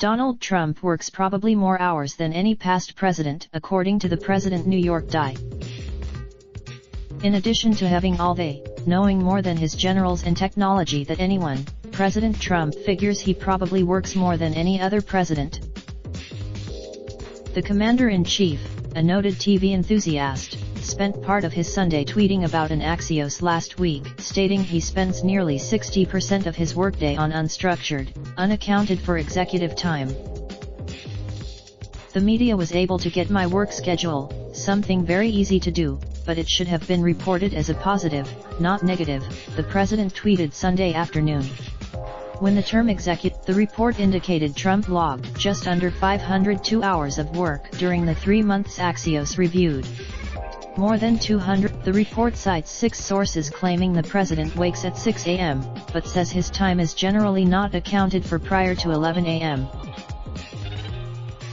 Donald Trump works probably more hours than any past president, according to the President NY Dai. In addition to having all the knowing more than his generals and technology that anyone, President Trump figures he probably works more than any other president. The commander-in-chief, a noted TV enthusiast, spent part of his Sunday tweeting about an Axios last week, stating he spends nearly 60% of his workday on unstructured, unaccounted for executive time. The media was able to get my work schedule, something very easy to do, but it should have been reported as a positive, not negative, the president tweeted Sunday afternoon. When the term the report indicated Trump logged just under 502 hours of work during the 3 months Axios reviewed. More than 200. The report cites 6 sources claiming the president wakes at 6 a.m., but says his time is generally not accounted for prior to 11 a.m.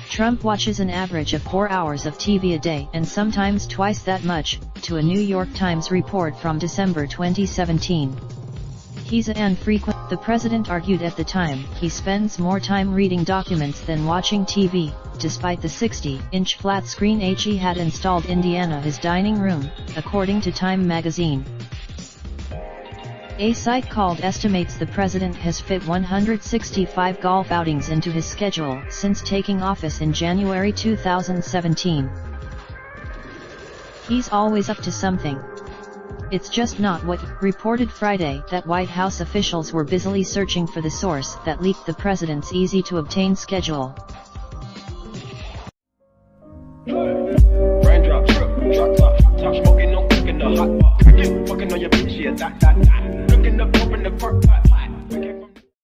Trump watches an average of 4 hours of TV a day and sometimes twice that much, to a New York Times report from December 2017. He's infrequent. The president argued at the time he spends more time reading documents than watching TV, despite the 60-inch flat screen he had installed in his dining room, according to Time magazine. A site called estimates the president has fit 165 golf outings into his schedule since taking office in January 2017. He's always up to something. It's just not what reported Friday that White House officials were busily searching for the source that leaked the president's easy-to-obtain schedule. Raindrop, drop top, smoking, no cooking the hot pot. Fucking on your bitch, yeah, that. Looking up, open the